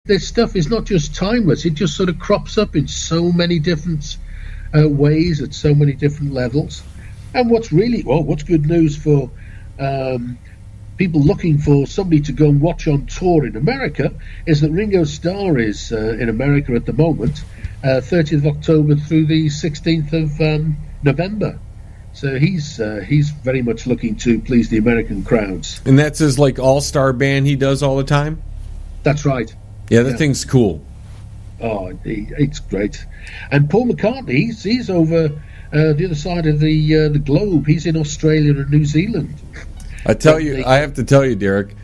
this stuff is not just timeless. It just sort of crops up in so many different ways at so many different levels. And what's good news for people looking for somebody to go and watch on tour in America is that Ringo Starr is in America at the moment, 30th of October through the 16th of November. So he's very much looking to please the American crowds. And that's his all-star band he does all the time? That's right. Yeah, that thing's cool. Oh, it's great. And Paul McCartney, he's over the other side of the globe. He's in Australia and New Zealand. I have to tell you, Derek.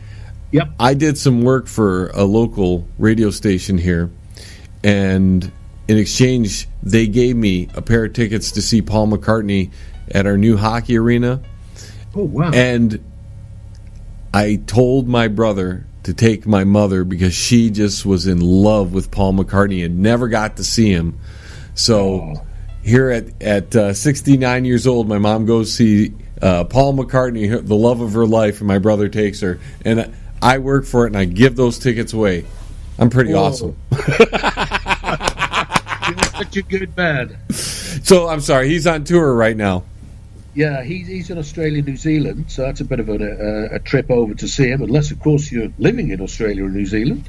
Yep. I did some work for a local radio station here, and in exchange, they gave me a pair of tickets to see Paul McCartney at our new hockey arena. Oh, wow. And I told my brother to take my mother because she just was in love with Paul McCartney and never got to see him. So here at 69 years old, my mom goes see Paul McCartney, the love of her life, and my brother takes her. And I work for it, and I give those tickets away. I'm pretty awesome. You're such a good man. So, I'm sorry, he's on tour right now. Yeah, he's in Australia, New Zealand, so that's a bit of a trip over to see him, unless, of course, you're living in Australia or New Zealand.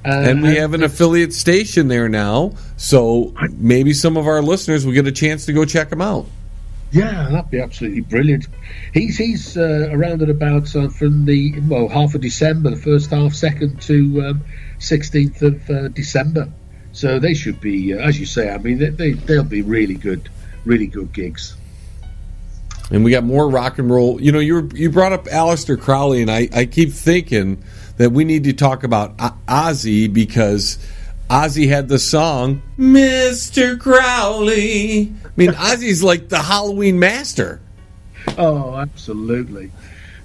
And we have an affiliate station there now, so maybe some of our listeners will get a chance to go check him out. Yeah, that'd be absolutely brilliant. He's around at about from the half of December, the first half, 2nd to 16th of December. So they should be, as you say. I mean, they'll be really good gigs. And we got more rock and roll. You know, you brought up Aleister Crowley, and I keep thinking that we need to talk about Ozzy because Ozzy had the song Mr. Crowley. I mean, Ozzy's like the Halloween master. Oh, absolutely.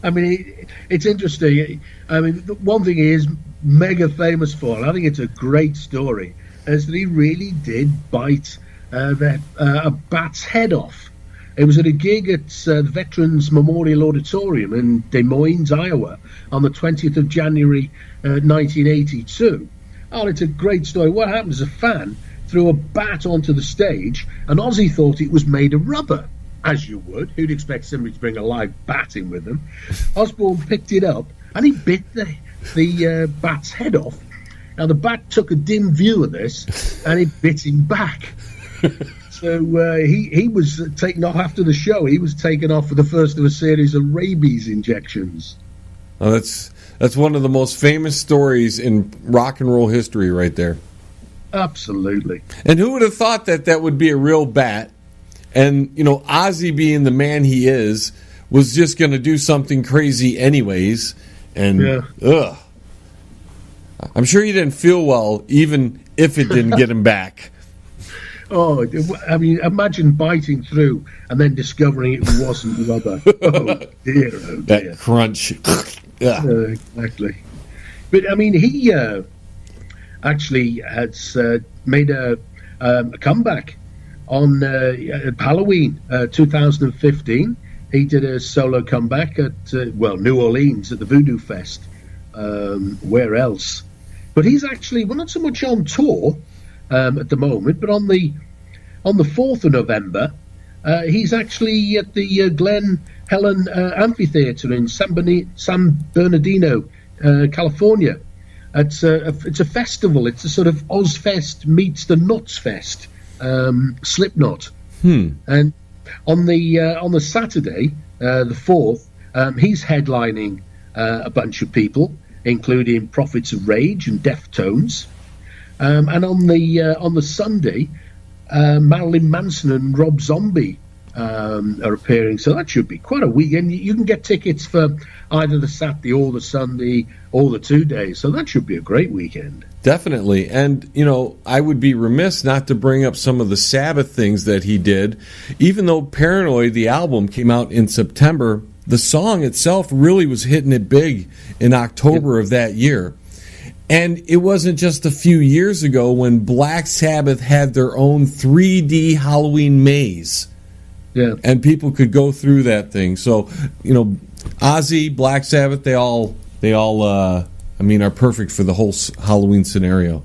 I mean, it's interesting. I mean, one thing he is mega famous for, and I think it's a great story, is that he really did bite a bat's head off. It was at a gig at the Veterans Memorial Auditorium in Des Moines, Iowa, on the 20th of January, 1982. Oh, it's a great story. What happened is a fan threw a bat onto the stage, and Ozzy thought it was made of rubber, as you would. Who'd expect somebody to bring a live bat in with them? Osborne picked it up, and he bit the bat's head off. Now, the bat took a dim view of this, and it bit him back. So he was taken off after the show. He was taken off for the first of a series of rabies injections. Oh, that's one of the most famous stories in rock and roll history right there. Absolutely. And who would have thought that would be a real bat? And, you know, Ozzy being the man he is, was just going to do something crazy anyways. And, I'm sure he didn't feel well, even if it didn't get him back. Oh, I mean, imagine biting through and then discovering it wasn't rubber. Oh, dear, oh, dear. That crunch. Exactly. But, I mean, he actually has made a comeback on Halloween 2015. He did a solo comeback at, New Orleans at the Voodoo Fest. Where else? But he's actually, not so much on tour at the moment, but on the 4th of November, he's actually at the Glen Helen Amphitheater in San Bernardino, California. It's a festival. It's a sort of Ozfest meets the Nuts Fest, Slipknot. And on the Saturday, the 4th, he's headlining a bunch of people, including Prophets of Rage and Deftones. And on the Sunday, Marilyn Manson and Rob Zombie are appearing. So that should be quite a weekend. You can get tickets for either the Saturday or the Sunday or the 2 days. So that should be a great weekend. Definitely. And, you know, I would be remiss not to bring up some of the Sabbath things that he did. Even though Paranoid, the album, came out in September, the song itself really was hitting it big in October of that year. And it wasn't just a few years ago when Black Sabbath had their own 3D Halloween maze. Yeah. And people could go through that thing. So, you know, Ozzy, Black Sabbath, they all I mean, are perfect for the whole Halloween scenario.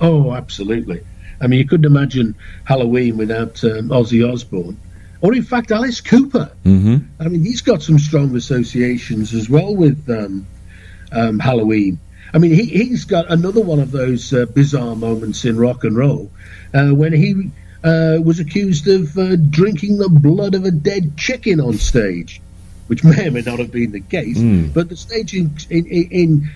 Oh, absolutely. I mean, you couldn't imagine Halloween without Ozzy Osbourne. Or, in fact, Alice Cooper. Mm-hmm. I mean, he's got some strong associations as well with Halloween. I mean, he's got another one of those bizarre moments in rock and roll when he was accused of drinking the blood of a dead chicken on stage, which may or may not have been the case. But the stage in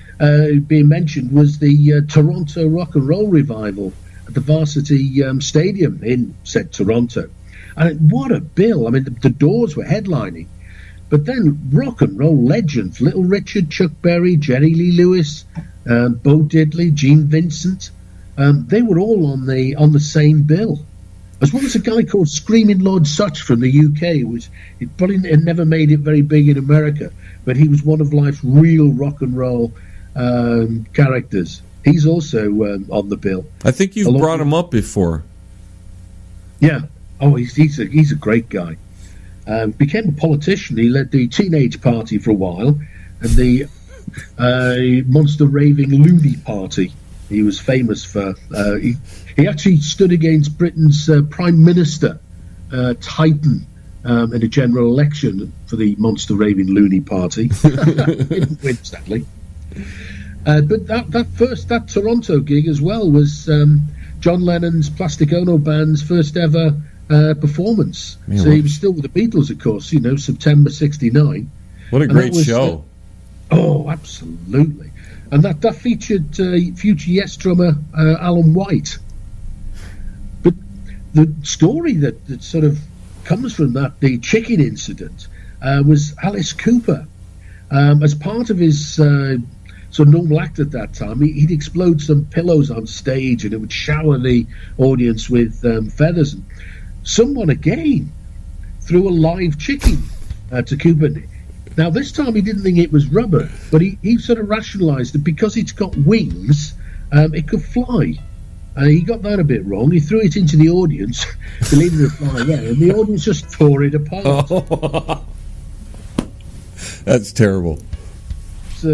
being mentioned was the Toronto Rock and Roll Revival at the Varsity Stadium in said Toronto. And what a bill. I mean, the Doors were headlining. But then rock and roll legends, Little Richard, Chuck Berry, Jerry Lee Lewis, Bo Diddley, Gene Vincent, they were all on the same bill. As well as a guy called Screaming Lord Sutch from the UK. It probably never made it very big in America, but he was one of life's real rock and roll characters. He's also on the bill. I think you've brought him up before. Yeah. Oh, he's a great guy. Became a politician. He led the Teenage Party for a while, and the Monster Raving Loony Party. He was famous for. He actually stood against Britain's Prime Minister, Titan, in a general election for the Monster Raving Loony Party. Didn't win, sadly. But that Toronto gig as well was John Lennon's Plastic Ono Band's first ever performance. Man, so he was still with the Beatles, of course, September 1969. What a great show. Oh, absolutely. And that featured future Yes drummer Alan White. But the story that sort of comes from the chicken incident, was Alice Cooper. As part of his sort of normal act at that time, he'd explode some pillows on stage and it would shower the audience with feathers. And someone again threw a live chicken to Cooper. Now, this time he didn't think it was rubber, but he sort of rationalised that because it's got wings, it could fly. He got that a bit wrong. He threw it into the audience, believing it would fly away, and the audience just tore it apart. Oh. That's terrible. So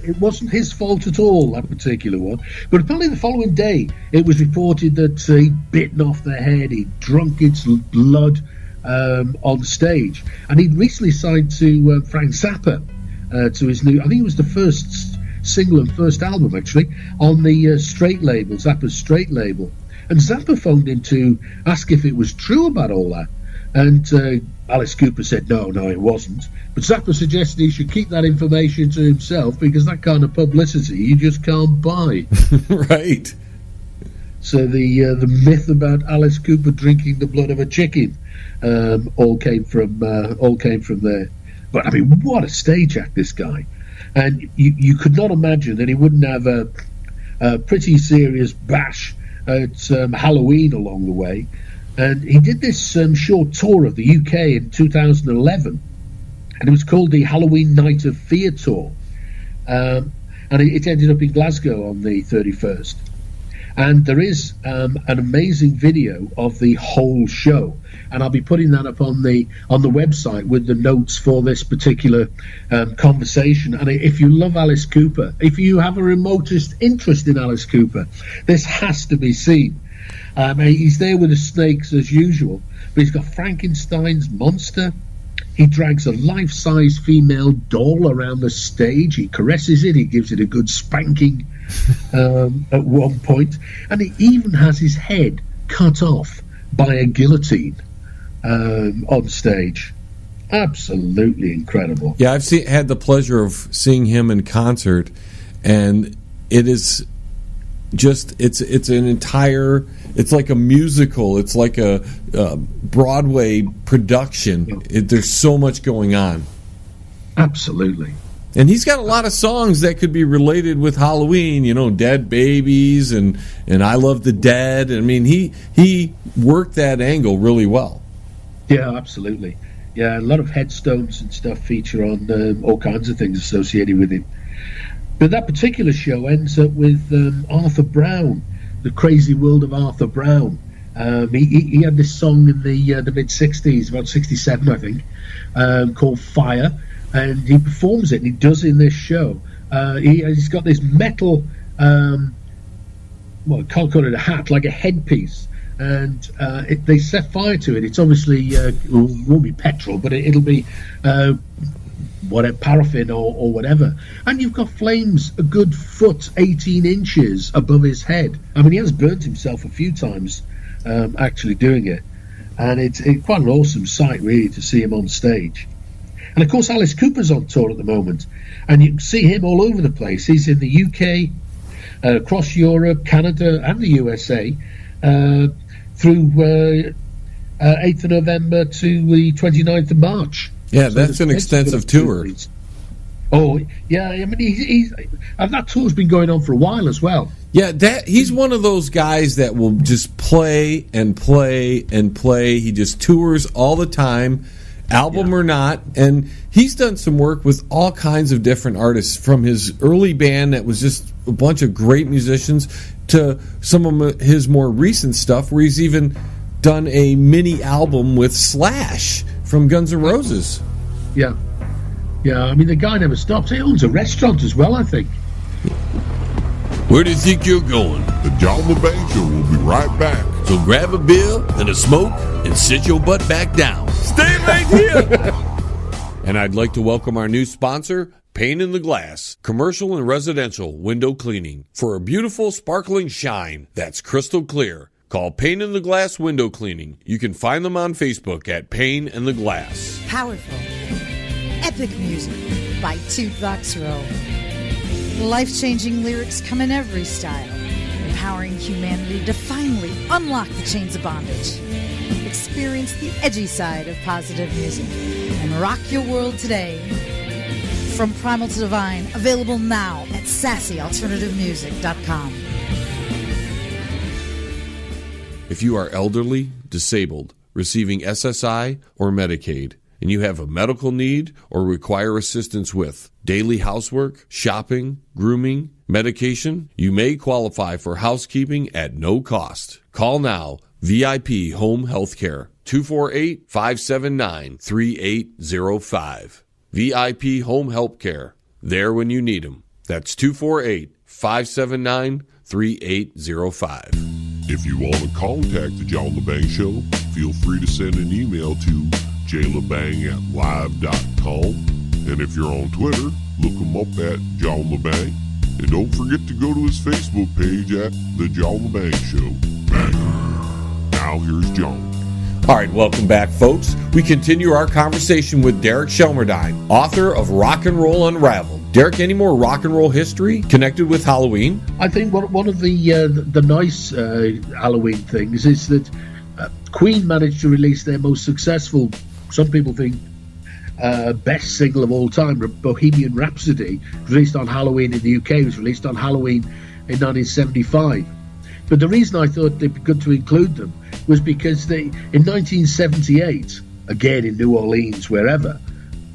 it wasn't his fault at all, that particular one. But apparently the following day, it was reported that he'd bitten off their head, he'd drunk its blood on stage. And he'd recently signed to Frank Zappa, to his new, I think it was the first single and first album, actually, on the Straight label, Zappa's Straight label. And Zappa phoned in to ask if it was true about all that. And Alice Cooper said, no, it wasn't. But Zappa suggested he should keep that information to himself because that kind of publicity you just can't buy. Right. So the myth about Alice Cooper drinking the blood of a chicken all came from there. But I mean, what a stage act, this guy! And you could not imagine that he wouldn't have a pretty serious bash at Halloween along the way. And he did this short tour of the UK in 2011, and it was called the Halloween Night of Fear Tour. And it ended up in Glasgow on the 31st. And there is an amazing video of the whole show, and I'll be putting that up on the website with the notes for this particular conversation. And if you love Alice Cooper, if you have a remotest interest in Alice Cooper, this has to be seen. He's there with the snakes as usual, but he's got Frankenstein's monster. He drags a life-size female doll around the stage. He caresses it. He gives it a good spanking at one point. And he even has his head cut off by a guillotine on stage. Absolutely incredible. Yeah, I've had the pleasure of seeing him in concert, and it is just it's an entire, it's like a musical, it's like a Broadway production. There's so much going on. Absolutely. And he's got a lot of songs that could be related with Halloween, Dead Babies and I Love the Dead. I mean, he worked that angle really well. Yeah, absolutely. Yeah, a lot of headstones and stuff feature on all kinds of things associated with him. But that particular show ends up with Arthur Brown, The Crazy World of Arthur Brown. He had this song in the mid-'60s, about 67, I think, called Fire, and he performs it, and he does in this show. He's got this metal, well, I can't call it a hat, like a headpiece, and they set fire to it. It's obviously it won't be petrol, but it'll be whatever, paraffin or whatever. And you've got flames a good foot, 18 inches above his head. I mean, he has burnt himself a few times actually doing it, and it's quite an awesome sight, really, to see him on stage. And of course, Alice Cooper's on tour at the moment, and you can see him all over the place. He's in the UK, across Europe, Canada, and the USA, through 8th of November to the 29th of March. Yeah, so that's an extensive tour. Oh, yeah, I mean, and that tour's been going on for a while as well. Yeah, he's one of those guys that will just play and play and play. He just tours all the time, album or not, and he's done some work with all kinds of different artists, from his early band that was just a bunch of great musicians to some of his more recent stuff, where he's even done a mini album with Slash from Guns N' Roses. Yeah, I mean, the guy never stops. He owns a restaurant as well, I think. Where do you think you're going? The John LeBang Show will be right back. So grab a beer and a smoke and sit your butt back down. Stay right here. And I'd like to welcome our new sponsor, Pane in the Glass, commercial and residential window cleaning. For a beautiful, sparkling shine that's crystal clear, call Pane in the Glass Window Cleaning. You can find them on Facebook at Pane in the Glass. Powerful, epic music by Toothbox Row. Life-changing lyrics come in every style, empowering humanity to finally unlock the chains of bondage. Experience the edgy side of positive music and rock your world today. From Primal to Divine, available now at sassyalternativemusic.com. If you are elderly, disabled, receiving SSI or Medicaid, and you have a medical need or require assistance with daily housework, shopping, grooming, medication, you may qualify for housekeeping at no cost. Call now. VIP Home Healthcare, 248-579-3805. VIP Home Healthcare, there when you need them. That's 248-579-3805. If you want to contact the John LeBang Show, feel free to send an email to jlebang@live.com. And if you're on Twitter, look him up at John LeBang. And don't forget to go to his Facebook page at The John LeBang Show. Now here's John. All right, welcome back, folks. We continue our conversation with Derek Shelmerdine, author of Rock and Roll Unraveled. Derek, any more rock and roll history connected with Halloween? I think one of the nice Halloween things is that Queen managed to release their most successful, some people think, best single of all time, Bohemian Rhapsody, released on Halloween in the UK. It was released on Halloween in 1975. But the reason I thought it'd be good to include them was because in 1978, again in New Orleans, wherever,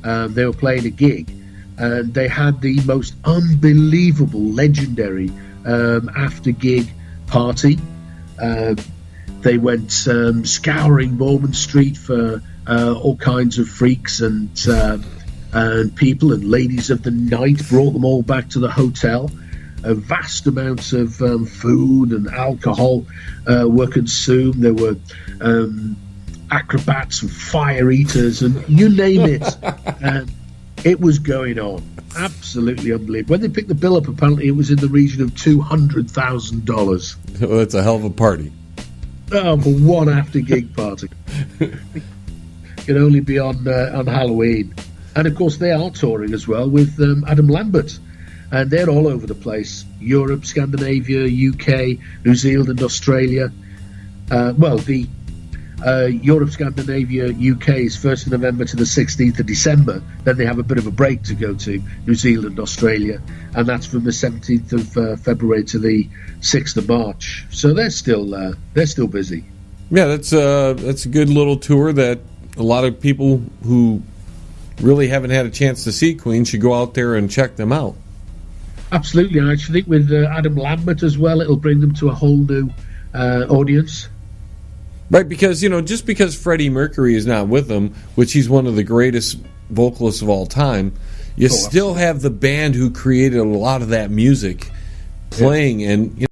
they were playing a gig, and they had the most unbelievable, legendary after-gig party. They went scouring Bowman Street for all kinds of freaks and people, and ladies of the night, brought them all back to the hotel. A vast amounts of food and alcohol were consumed. There were acrobats and fire eaters and you name it. It was going on. Absolutely unbelievable. When they picked the bill up, apparently it was in the region of $200,000. Well, that's a hell of a party. Oh, for one after-gig party. Can only be on Halloween. And, of course, they are touring as well with Adam Lambert. And they're all over the place. Europe, Scandinavia, UK, New Zealand and Australia. The Europe, Scandinavia, UK is 1st of November to the 16th of December. Then they have a bit of a break to go to New Zealand, Australia. And that's from the 17th of February to the 6th of March. So they're still busy. Yeah, that's a good little tour that a lot of people who really haven't had a chance to see Queen should go out there and check them out. Absolutely, and I think with Adam Lambert as well, it'll bring them to a whole new audience. Right, because, just because Freddie Mercury is not with them, which he's one of the greatest vocalists of all time, you still have the band who created a lot of that music playing, and